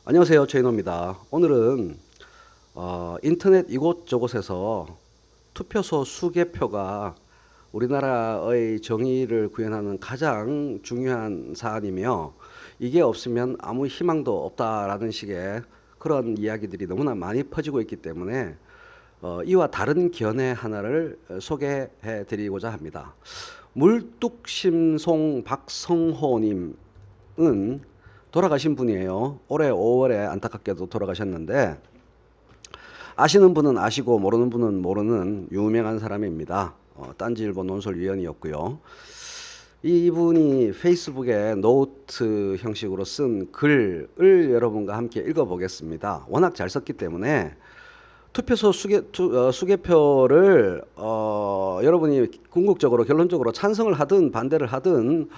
안녕하세요. 최인호입니다. 오늘은 인터넷 이곳저곳에서 투표소 수개표가 우리나라의 정의를 구현하는 가장 중요한 사안이며 이게 없으면 아무 희망도 없다라는 식의 그런 이야기들이 너무나 많이 퍼지고 있기 때문에 이와 다른 견해 하나를 소개해 드리고자 합니다. 물뚝심송 박성호님은 돌아가신 분이에요. 올해 5월에 안타깝게도 돌아가셨는데 아시는 분은 아시고 모르는 분은 모르는 유명한 사람입니다. 딴지일보 논설위원이었고요. 이분이 페이스북에 노트 형식으로 쓴 글을 여러분과 함께 읽어보겠습니다. 워낙 잘 썼기 때문에 투표소 수개표를 여러분이 궁극적으로 결론적으로 찬성을 하든 반대를 하든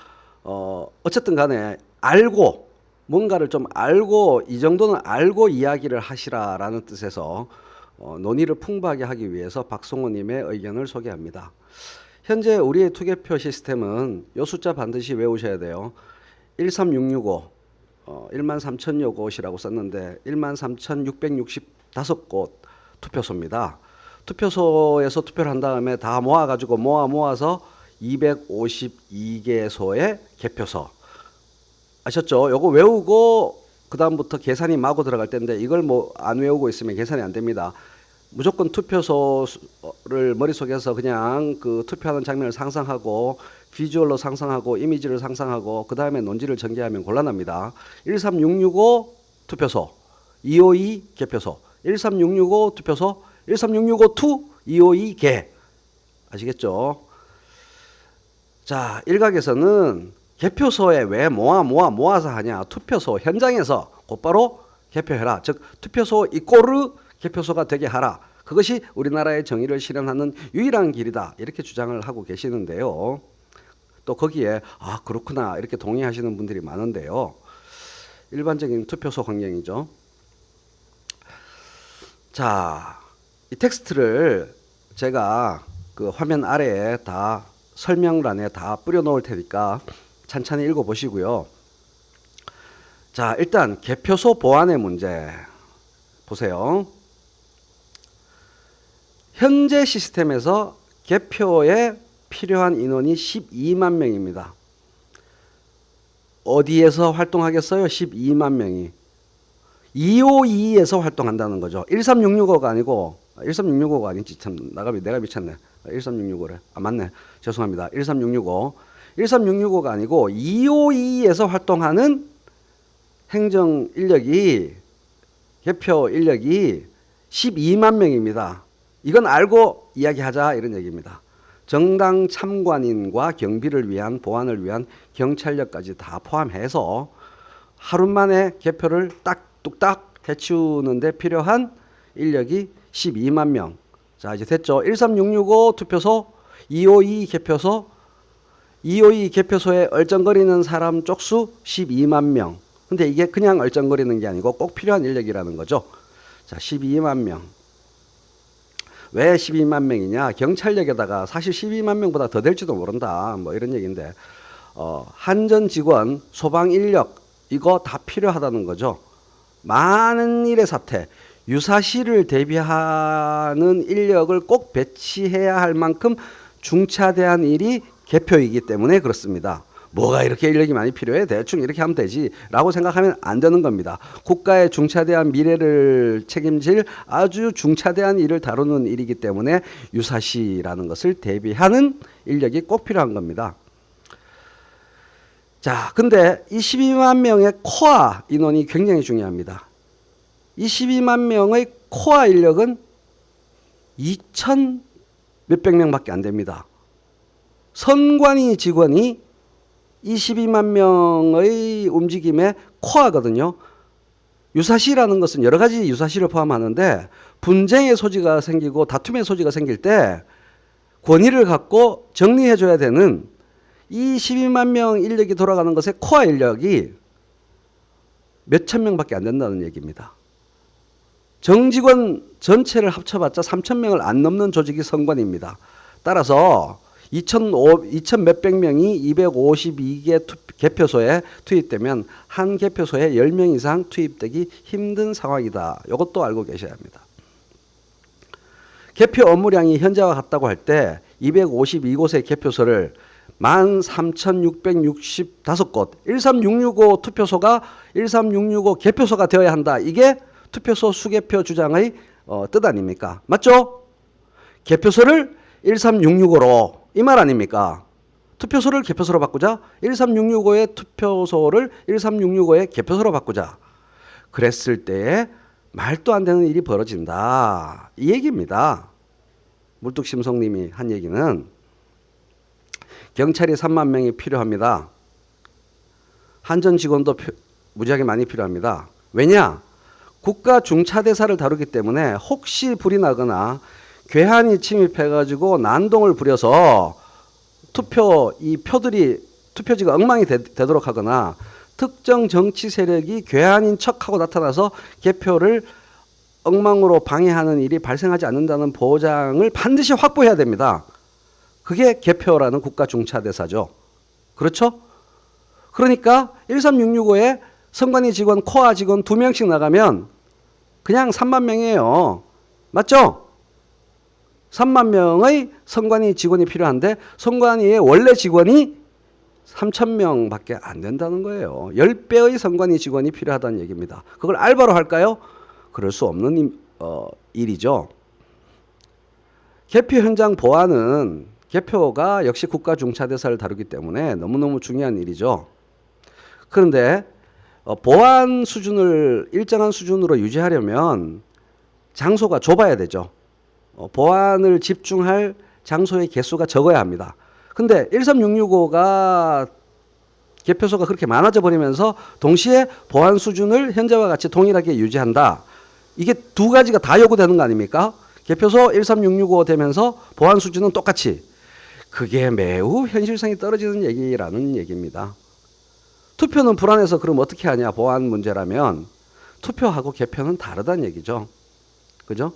어쨌든 간에 알고 뭔가를 좀 알고 이 정도는 알고 이야기를 하시라라는 뜻에서 논의를 풍부하게 하기 위해서 박성호님의 의견을 소개합니다. 현재 우리의 투개표 시스템은 이 숫자 반드시 외우셔야 돼요. 13665 13,000여 곳이라고 썼는데 13,665곳 투표소입니다. 투표소에서 투표를 한 다음에 다 모아가지고 모아서 252개소의 개표소. 아셨죠? 요거 외우고 그 다음부터 계산이 마구 들어갈 텐데 이걸 뭐 안 외우고 있으면 계산이 안 됩니다. 무조건 투표소를 머릿속에서 그냥 그 투표하는 장면을 상상하고 비주얼로 상상하고 이미지를 상상하고 그 다음에 논지를 전개하면 곤란합니다. 13665 투표소, 252 개표소, 13665 투표소, 13665 252 개. 아시겠죠? 자, 일각에서는 개표소에 왜 모아서 하냐. 투표소 현장에서 곧바로 개표해라. 즉 투표소 이꼬르 개표소가 되게 하라. 그것이 우리나라의 정의를 실현하는 유일한 길이다. 이렇게 주장을 하고 계시는데요. 또 거기에 그렇구나 이렇게 동의하시는 분들이 많은데요. 일반적인 투표소 환경이죠. 자, 이 텍스트를 제가 그 화면 아래에 다 설명란에 다 뿌려 놓을 테니까 찬찬히 읽어보시고요. 자, 일단 개표소 보안의 문제 보세요. 현재 시스템에서 개표에 필요한 인원이 12만 명입니다. 어디에서 활동하겠어요? 12만 명이. 252에서 활동한다는 거죠. 13665가 아니고 13665가 아니지 참 내가 미쳤네. 13665래. 맞네. 죄송합니다. 13665. 13665가 아니고 252에서 활동하는 행정 인력이 개표 인력이 12만 명입니다. 이건 알고 이야기하자 이런 얘기입니다. 정당 참관인과 경비를 위한 보안을 위한 경찰력까지 다 포함해서 하루 만에 개표를 뚝딱 해치우는데 필요한 인력이 12만 명. 자, 이제 됐죠. 13665 투표소, 252 개표소, 252 개표소에 얼쩡거리는 사람 쪽수 12만 명. 근데 이게 그냥 얼쩡거리는 게 아니고 꼭 필요한 인력이라는 거죠. 자, 12만 명. 왜 12만 명이냐? 경찰력에다가 사실 12만 명보다 더 될지도 모른다. 뭐 이런 얘기인데 한전 직원, 소방 인력 이거 다 필요하다는 거죠. 많은 일의 사태, 유사시를 대비하는 인력을 꼭 배치해야 할 만큼 중차대한 일이 개표이기 때문에 그렇습니다. 뭐가 이렇게 인력이 많이 필요해? 대충 이렇게 하면 되지 라고 생각하면 안 되는 겁니다. 국가의 중차대한 미래를 책임질 아주 중차대한 일을 다루는 일이기 때문에 유사시라는 것을 대비하는 인력이 꼭 필요한 겁니다. 자, 근데 이 12만 명의 코어 인원이 굉장히 중요합니다. 이 12만 명의 코어 인력은 2천 몇백 명밖에 안 됩니다. 선관위 직원이 이 12만 명의 움직임의 코어거든요. 유사시라는 것은 여러 가지 유사시를 포함하는데 분쟁의 소지가 생기고 다툼의 소지가 생길 때 권위를 갖고 정리해줘야 되는 이 12만 명 인력이 돌아가는 것의 코어 인력이 몇천 명밖에 안 된다는 얘기입니다. 정직원 전체를 합쳐봤자 3천 명을 안 넘는 조직이 선관위입니다. 따라서 2천 몇백 명이 252개 개표소에 투입되면 한 개표소에 10명 이상 투입되기 힘든 상황이다. 이것도 알고 계셔야 합니다. 개표 업무량이 현재와 같다고 할 때 252곳의 개표소를 13,665곳 13665 투표소가 13665 개표소가 되어야 한다. 이게 투표소 수개표 주장의 뜻 아닙니까? 맞죠? 개표소를 13665로 이 말 아닙니까? 투표소를 개표소로 바꾸자. 13665의 투표소를 13665의 개표소로 바꾸자. 그랬을 때에 말도 안 되는 일이 벌어진다. 이 얘기입니다. 물뚝심송님이 한 얘기는 경찰이 3만 명이 필요합니다. 한전 직원도 무지하게 많이 필요합니다. 왜냐? 국가 중차대사를 다루기 때문에 혹시 불이 나거나 괴한이 침입해가지고 난동을 부려서 투표지가 엉망이 되도록 하거나 특정 정치 세력이 괴한인 척하고 나타나서 개표를 엉망으로 방해하는 일이 발생하지 않는다는 보장을 반드시 확보해야 됩니다. 그게 개표라는 국가 중차대사죠. 그렇죠? 그러니까 13665에 선관위 직원, 코아 직원 2명씩 나가면 그냥 3만 명이에요. 맞죠? 3만 명의 선관위 직원이 필요한데 선관위의 원래 직원이 3,000명밖에 안 된다는 거예요. 10배의 선관위 직원이 필요하다는 얘기입니다. 그걸 알바로 할까요? 그럴 수 없는 일이죠. 개표 현장 보안은 개표가 역시 국가 중차대사를 다루기 때문에 너무너무 중요한 일이죠. 그런데 보안 수준을 일정한 수준으로 유지하려면 장소가 좁아야 되죠. 보안을 집중할 장소의 개수가 적어야 합니다. 근데 13665가 개표소가 그렇게 많아져 버리면서 동시에 보안 수준을 현재와 같이 동일하게 유지한다. 이게 두 가지가 다 요구되는 거 아닙니까? 개표소 13665 되면서 보안 수준은 똑같이. 그게 매우 현실성이 떨어지는 얘기라는 얘기입니다. 투표는 불안해서 그럼 어떻게 하냐? 보안 문제라면 투표하고 개표는 다르다는 얘기죠. 그죠?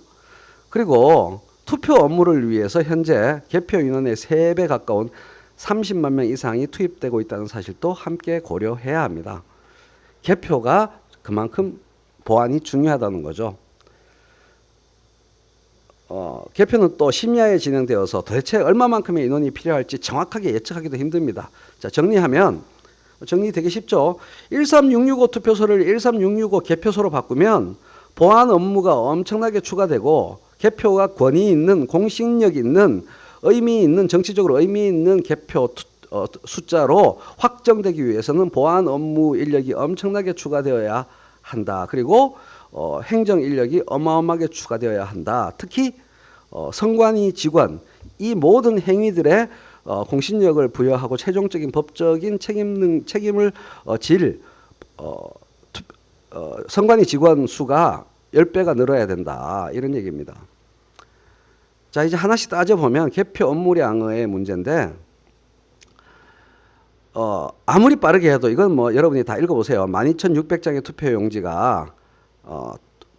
그리고 투표 업무를 위해서 현재 개표 인원의 3배 가까운 30만 명 이상이 투입되고 있다는 사실도 함께 고려해야 합니다. 개표가 그만큼 보안이 중요하다는 거죠. 개표는 또 심야에 진행되어서 도대체 얼마만큼의 인원이 필요할지 정확하게 예측하기도 힘듭니다. 자, 정리 되게 쉽죠. 13665 투표소를 13665 개표소로 바꾸면 보안 업무가 엄청나게 추가되고 개표가 권위 있는 공신력 있는 의미 있는 정치적으로 의미 있는 개표 숫자로 확정되기 위해서는 보안 업무 인력이 엄청나게 추가되어야 한다. 그리고 행정 인력이 어마어마하게 추가되어야 한다. 특히 선관위 직원 이 모든 행위들의 공신력을 부여하고 최종적인 법적인 책임을 질 선관위 직원 수가 10배가 늘어야 된다. 이런 얘기입니다. 자, 이제 하나씩 따져보면 개표 업무량의 문제인데 아무리 빠르게 해도 이건 뭐 여러분이 다 읽어보세요. 12,600장의 투표용지가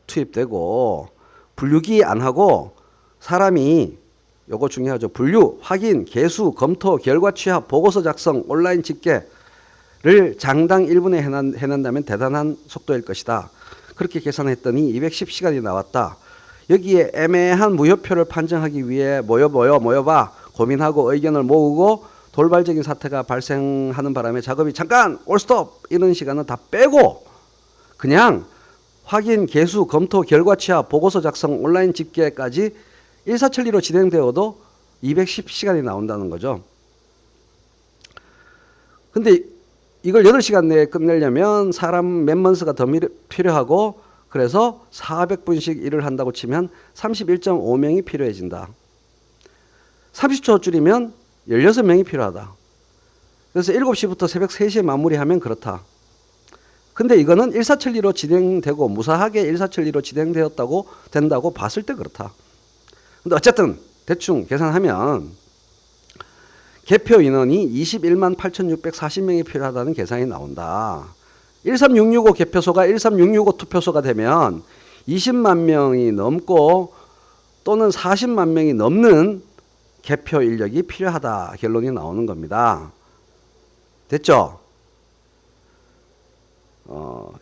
투입되고 분류기 안 하고 사람이 요거 중요하죠. 분류, 확인, 개수, 검토, 결과 취합, 보고서 작성, 온라인 집계를 장당 1분에 해낸다면 대단한 속도일 것이다. 그렇게 계산했더니 210시간이 나왔다. 여기에 애매한 무효표를 판정하기 위해 모여봐 고민하고 의견을 모으고 돌발적인 사태가 발생하는 바람에 작업이 잠깐 올스톱 이런 시간은 다 빼고 그냥 확인, 개수, 검토, 결과 취합, 보고서 작성, 온라인 집계까지 일사천리로 진행되어도 210시간이 나온다는 거죠. 근데 이걸 8시간 내에 끝내려면 사람 멤버스가 더 필요하고 그래서 400분씩 일을 한다고 치면 31.5명이 필요해진다. 30초 줄이면 16명이 필요하다. 그래서 7시부터 새벽 3시에 마무리하면 그렇다. 근데 이거는 일사천리로 진행되고 무사하게 일사천리로 된다고 봤을 때 그렇다. 근데 어쨌든 대충 계산하면 개표 인원이 21만 8,640명이 필요하다는 계산이 나온다. 13665 개표소가 13665 투표소가 되면 20만 명이 넘고 또는 40만 명이 넘는 개표 인력이 필요하다 결론이 나오는 겁니다. 됐죠?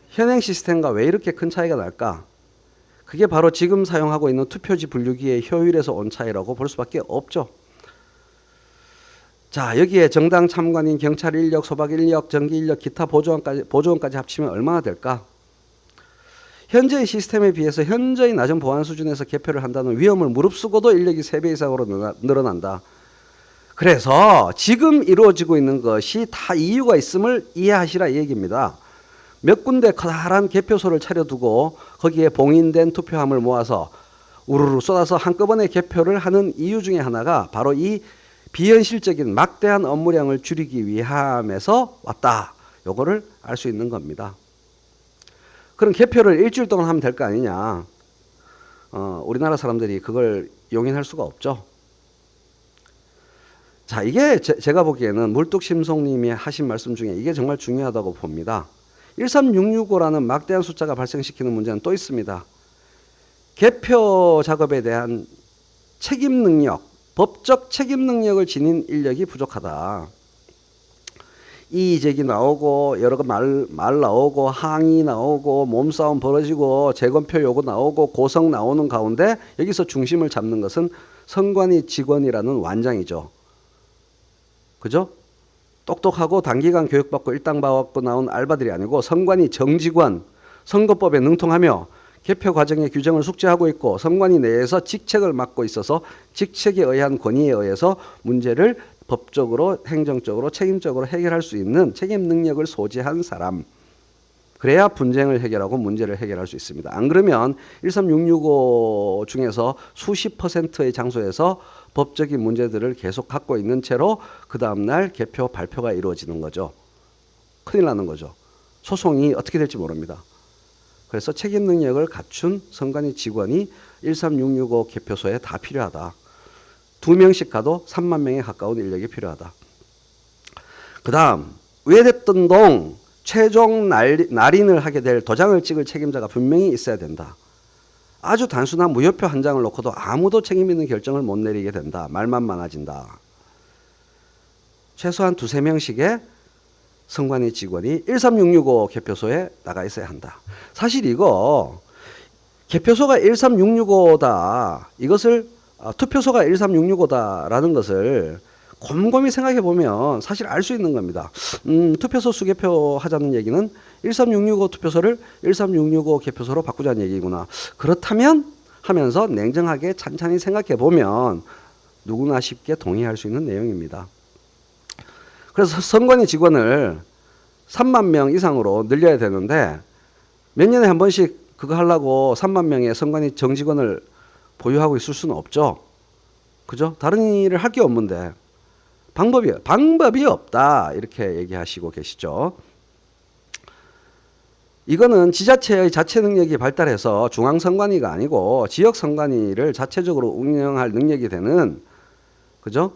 현행 시스템과 왜 이렇게 큰 차이가 날까? 그게 바로 지금 사용하고 있는 투표지 분류기의 효율에서 온 차이라고 볼 수밖에 없죠. 자, 여기에 정당 참관인, 경찰 인력, 소박 인력, 전기 인력, 기타 보조원까지 합치면 얼마나 될까? 현재의 시스템에 비해서 현저히 낮은 보안 수준에서 개표를 한다는 위험을 무릅쓰고도 인력이 3배 이상으로 늘어난다. 그래서 지금 이루어지고 있는 것이 다 이유가 있음을 이해하시라 이 얘기입니다. 몇 군데 커다란 개표소를 차려두고 거기에 봉인된 투표함을 모아서 우르르 쏟아서 한꺼번에 개표를 하는 이유 중에 하나가 바로 이 비현실적인 막대한 업무량을 줄이기 위함에서 왔다. 요거를 알 수 있는 겁니다. 그럼 개표를 일주일 동안 하면 될 거 아니냐. 우리나라 사람들이 그걸 용인할 수가 없죠. 자, 이게 제가 보기에는 물뚝심송님이 하신 말씀 중에 이게 정말 중요하다고 봅니다. 13665라는 막대한 숫자가 발생시키는 문제는 또 있습니다. 개표 작업에 대한 책임 능력, 법적 책임 능력을 지닌 인력이 부족하다. 이의제기 나오고 여러 말 나오고 항의 나오고 몸싸움 벌어지고 재검표 요구 나오고 고성 나오는 가운데 여기서 중심을 잡는 것은 선관위 직원이라는 완장이죠. 그죠? 똑똑하고 단기간 교육받고 일당 받고 나온 알바들이 아니고 선관위 정직원, 선거법에 능통하며 개표 과정의 규정을 숙지하고 있고 선관위 내에서 직책을 맡고 있어서 직책에 의한 권위에 의해서 문제를 법적으로 행정적으로 책임적으로 해결할 수 있는 책임 능력을 소지한 사람. 그래야 분쟁을 해결하고 문제를 해결할 수 있습니다. 안 그러면 13665 중에서 수십 %의 장소에서 법적인 문제들을 계속 갖고 있는 채로 그 다음날 개표 발표가 이루어지는 거죠. 큰일 나는 거죠. 소송이 어떻게 될지 모릅니다. 그래서 책임 능력을 갖춘 선관위 직원이 13665 개표소에 다 필요하다. 2명씩 가도 3만 명에 가까운 인력이 필요하다. 그 다음 외됐던 동 최종 날인을 하게 될 도장을 찍을 책임자가 분명히 있어야 된다. 아주 단순한 무효표 한 장을 놓고도 아무도 책임 있는 결정을 못 내리게 된다. 말만 많아진다. 최소한 2~3명씩의 선관위 직원이 13665 개표소에 나가 있어야 한다. 사실 이거 개표소가 13665다. 이것을 투표소가 13665다라는 것을 곰곰이 생각해 보면 사실 알 수 있는 겁니다. 투표소 수개표 하자는 얘기는 13665 투표소를 13665 개표소로 바꾸자는 얘기구나. 그렇다면 하면서 냉정하게 찬찬히 생각해 보면 누구나 쉽게 동의할 수 있는 내용입니다. 그래서 선관위 직원을 3만 명 이상으로 늘려야 되는데 몇 년에 한 번씩 그거 하려고 3만 명의 선관위 정직원을 보유하고 있을 수는 없죠. 그죠? 다른 일을 할 게 없는데 방법이 없다 이렇게 얘기하시고 계시죠. 이거는 지자체의 자체 능력이 발달해서 중앙선관위가 아니고 지역선관위를 자체적으로 운영할 능력이 되는 그죠?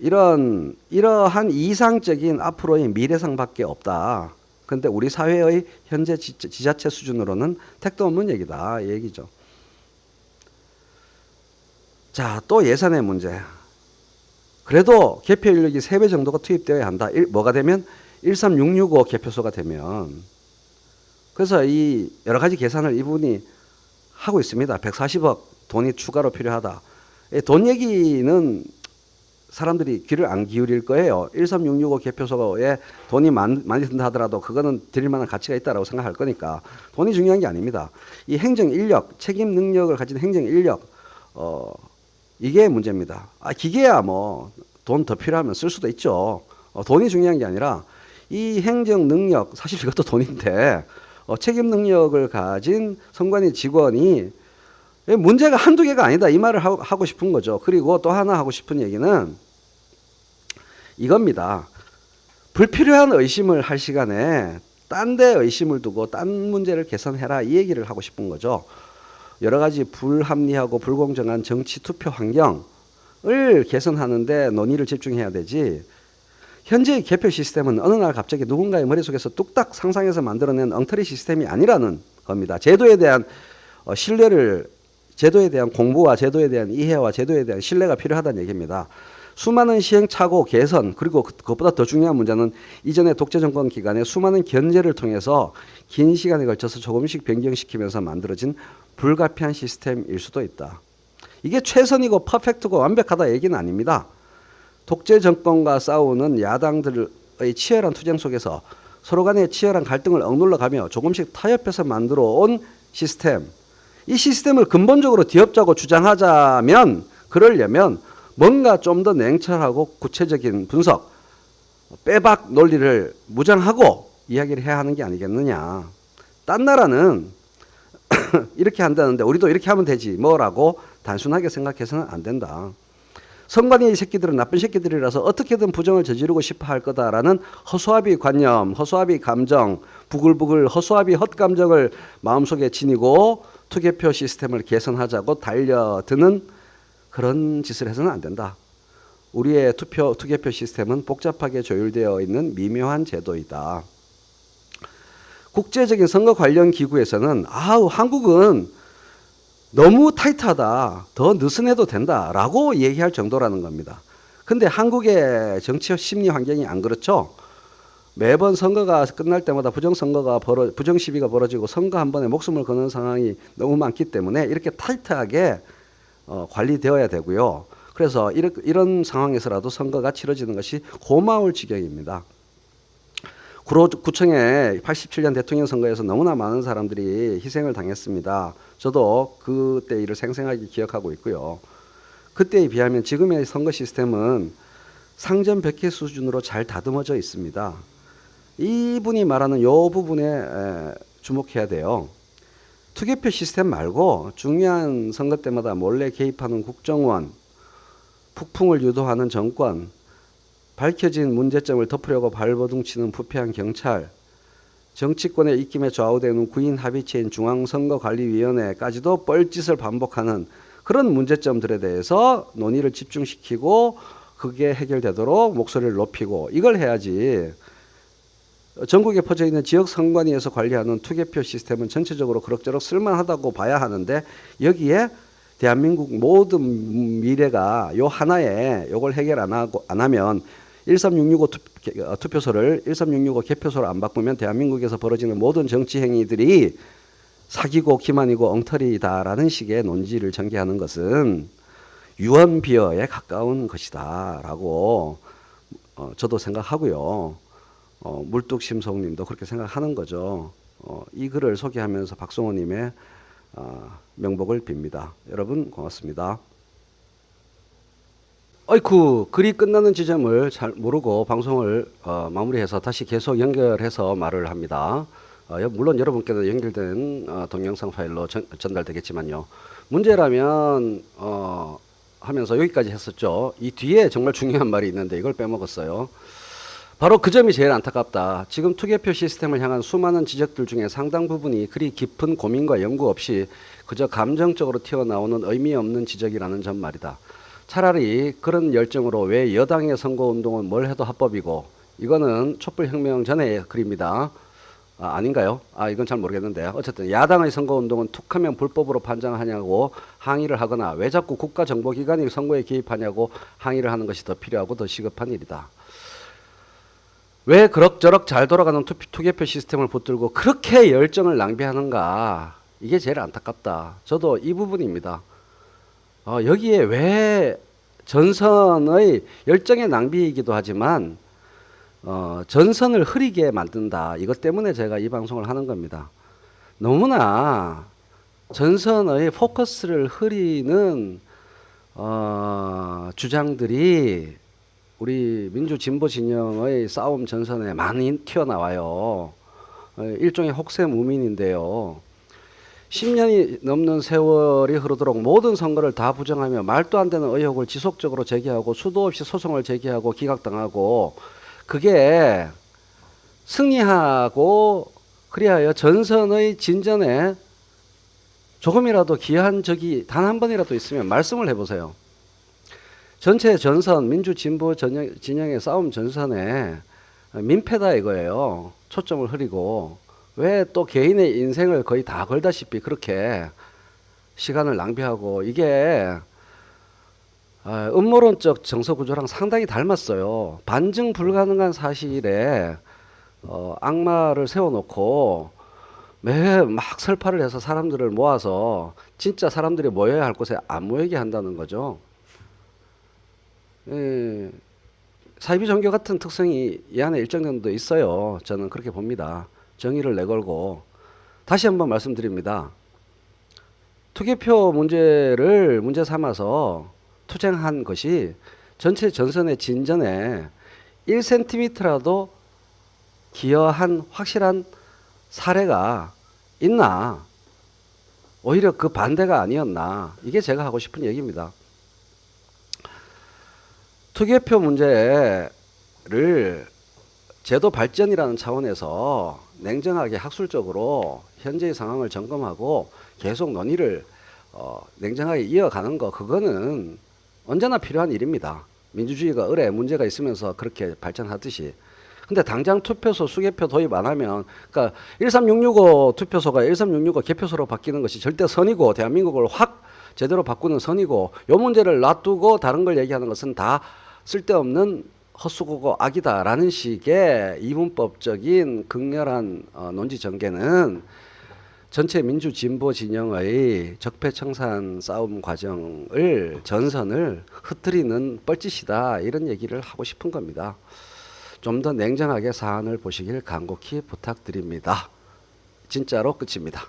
이러한 이상적인 앞으로의 미래상밖에 없다. 그런데 우리 사회의 현재 지자체 수준으로는 택도 없는 얘기다 이 얘기죠. 자, 또 예산의 문제. 그래도 개표 인력이 3배 정도가 투입되어야 한다. 뭐가 되면 13665 개표소가 되면. 그래서 이 여러 가지 계산을 이분이 하고 있습니다. 140억 돈이 추가로 필요하다. 돈 얘기는 사람들이 귀를 안 기울일 거예요. 13665 개표소에 돈이 많이 든다 하더라도 그거는 드릴 만한 가치가 있다고 생각할 거니까 돈이 중요한 게 아닙니다. 이 행정 인력, 책임 능력을 가진 행정 인력, 이게 문제입니다. 기계야 뭐 돈 더 필요하면 쓸 수도 있죠. 돈이 중요한 게 아니라 이 행정 능력, 사실 이것도 돈인데 책임 능력을 가진 선관위 직원이 문제가 한두 개가 아니다 이 말을 하고 싶은 거죠. 그리고 또 하나 하고 싶은 얘기는 이겁니다. 불필요한 의심을 할 시간에 딴 데 의심을 두고 딴 문제를 개선해라 이 얘기를 하고 싶은 거죠. 여러 가지 불합리하고 불공정한 정치 투표 환경을 개선하는데 논의를 집중해야 되지. 현재의 개표 시스템은 어느 날 갑자기 누군가의 머릿속에서 뚝딱 상상해서 만들어낸 엉터리 시스템이 아니라는 겁니다. 제도에 대한 신뢰를 제도에 대한 공부와 제도에 대한 이해와 제도에 대한 신뢰가 필요하다는 얘기입니다. 수많은 시행착오, 개선, 그리고 그것보다 더 중요한 문제는 이전의 독재 정권 기간에 수많은 견제를 통해서 긴 시간에 걸쳐서 조금씩 변경시키면서 만들어진 불가피한 시스템일 수도 있다. 이게 최선이고 퍼펙트고 완벽하다 얘기는 아닙니다. 독재 정권과 싸우는 야당들의 치열한 투쟁 속에서 서로 간의 치열한 갈등을 억눌러가며 조금씩 타협해서 만들어 온 시스템. 이 시스템을 근본적으로 뒤엎자고 주장하자면, 그러려면 뭔가 좀 더 냉철하고 구체적인 분석, 빼박 논리를 무장하고 이야기를 해야 하는 게 아니겠느냐. 딴 나라는 이렇게 한다는데 우리도 이렇게 하면 되지 뭐라고 단순하게 생각해서는 안 된다. 선관위 이 새끼들은 나쁜 새끼들이라서 어떻게든 부정을 저지르고 싶어 할 거다라는 허수아비 관념, 허수아비 감정, 부글부글 허수아비 헛감정을 마음속에 지니고 투개표 시스템을 개선하자고 달려드는 그런 짓을 해서는 안 된다. 우리의 투개표 시스템은 복잡하게 조율되어 있는 미묘한 제도이다. 국제적인 선거 관련 기구에서는 한국은 너무 타이트하다, 더 느슨해도 된다라고 얘기할 정도라는 겁니다. 근데 한국의 정치 심리 환경이 안 그렇죠. 매번 선거가 끝날 때마다 부정 시비가 벌어지고 선거 한 번에 목숨을 거는 상황이 너무 많기 때문에 이렇게 타이트하게 관리되어야 되고요. 그래서 이런 상황에서라도 선거가 치러지는 것이 고마울 지경입니다. 구청의 87년 대통령 선거에서 너무나 많은 사람들이 희생을 당했습니다. 저도 그때 일을 생생하게 기억하고 있고요. 그때에 비하면 지금의 선거 시스템은 상전백회 수준으로 잘 다듬어져 있습니다. 이분이 말하는 이 부분에 주목해야 돼요. 투개표 시스템 말고 중요한 선거 때마다 몰래 개입하는 국정원, 북풍을 유도하는 정권, 밝혀진 문제점을 덮으려고 발버둥치는 부패한 경찰, 정치권의 입김에 좌우되는 구인 합의체인 중앙선거관리위원회까지도 뻘짓을 반복하는 그런 문제점들에 대해서 논의를 집중시키고 그게 해결되도록 목소리를 높이고 이걸 해야지. 전국에 퍼져 있는 지역 선관위에서 관리하는 투개표 시스템은 전체적으로 그럭저럭 쓸만하다고 봐야 하는데 여기에 대한민국 모든 미래가 요 하나에 요걸 해결 안 하면 13665 투표소를 13665 개표소로 안 바꾸면 대한민국에서 벌어지는 모든 정치 행위들이 사기고 기만이고 엉터리다라는 식의 논지를 전개하는 것은 유언비어에 가까운 것이다라고 저도 생각하고요. 물뚝심송님도 그렇게 생각하는 거죠. 이 글을 소개하면서 박성호님의 명복을 빕니다. 여러분 고맙습니다. 어이쿠, 글이 끝나는 지점을 잘 모르고 방송을 마무리해서 다시 계속 연결해서 말을 합니다. 물론 여러분께도 연결된 동영상 파일로 전달되겠지만요. 문제라면 하면서 여기까지 했었죠. 이 뒤에 정말 중요한 말이 있는데 이걸 빼먹었어요. 바로 그 점이 제일 안타깝다. 지금 투개표 시스템을 향한 수많은 지적들 중에 상당 부분이 그리 깊은 고민과 연구 없이 그저 감정적으로 튀어나오는 의미 없는 지적이라는 점 말이다. 차라리 그런 열정으로 왜 여당의 선거운동은 뭘 해도 합법이고, 이거는 촛불혁명 전의 글입니다. 아닌가요? 이건 잘 모르겠는데 어쨌든 야당의 선거운동은 툭하면 불법으로 판정하냐고 항의를 하거나 왜 자꾸 국가정보기관이 선거에 개입하냐고 항의를 하는 것이 더 필요하고 더 시급한 일이다. 왜 그럭저럭 잘 돌아가는 투개표 시스템을 붙들고 그렇게 열정을 낭비하는가, 이게 제일 안타깝다. 저도 이 부분입니다. 여기에 왜 전선의 열정의 낭비이기도 하지만 전선을 흐리게 만든다. 이것 때문에 제가 이 방송을 하는 겁니다. 너무나 전선의 포커스를 흐리는 주장들이 우리 민주 진보 진영의 싸움 전선에 많이 튀어나와요. 일종의 혹세무민인데요. 10년이 넘는 세월이 흐르도록 모든 선거를 다 부정하며 말도 안 되는 의혹을 지속적으로 제기하고 수도 없이 소송을 제기하고 기각당하고, 그게 승리하고 그리하여 전선의 진전에 조금이라도 기여한 적이 단 한 번이라도 있으면 말씀을 해보세요. 전체 전선, 민주 진보 진영의 싸움 전선에 민폐다 이거예요. 초점을 흐리고. 왜 또 개인의 인생을 거의 다 걸다시피 그렇게 시간을 낭비하고 이게 음모론적 정서 구조랑 상당히 닮았어요. 반증 불가능한 사실에 악마를 세워놓고 매 막 설파를 해서 사람들을 모아서 진짜 사람들이 모여야 할 곳에 안 모이게 한다는 거죠. 사이비 종교 같은 특성이 이 안에 일정 정도 있어요. 저는 그렇게 봅니다. 정의를 내걸고 다시 한번 말씀드립니다. 투개표 문제를 문제 삼아서 투쟁한 것이 전체 전선의 진전에 1cm라도 기여한 확실한 사례가 있나? 오히려 그 반대가 아니었나? 이게 제가 하고 싶은 얘기입니다. 투개표 문제를 제도 발전이라는 차원에서 냉정하게 학술적으로 현재의 상황을 점검하고 계속 논의를 냉정하게 이어가는 거, 그거는 언제나 필요한 일입니다. 민주주의가 을에 문제가 있으면서 그렇게 발전하듯이. 근데 당장 투표소 수개표 도입 안 하면, 그러니까 13665 투표소가 13665 개표소로 바뀌는 것이 절대 선이고, 대한민국을 확 제대로 바꾸는 선이고, 요 문제를 놔두고 다른 걸 얘기하는 것은 다 쓸데없는 헛수고고 악이다라는 식의 이분법적인 극렬한 논지 전개는 전체 민주 진보 진영의 적폐청산 싸움 과정을 전선을 흐트리는 뻘짓이다, 이런 얘기를 하고 싶은 겁니다. 좀 더 냉정하게 사안을 보시길 간곡히 부탁드립니다. 진짜로 끝입니다.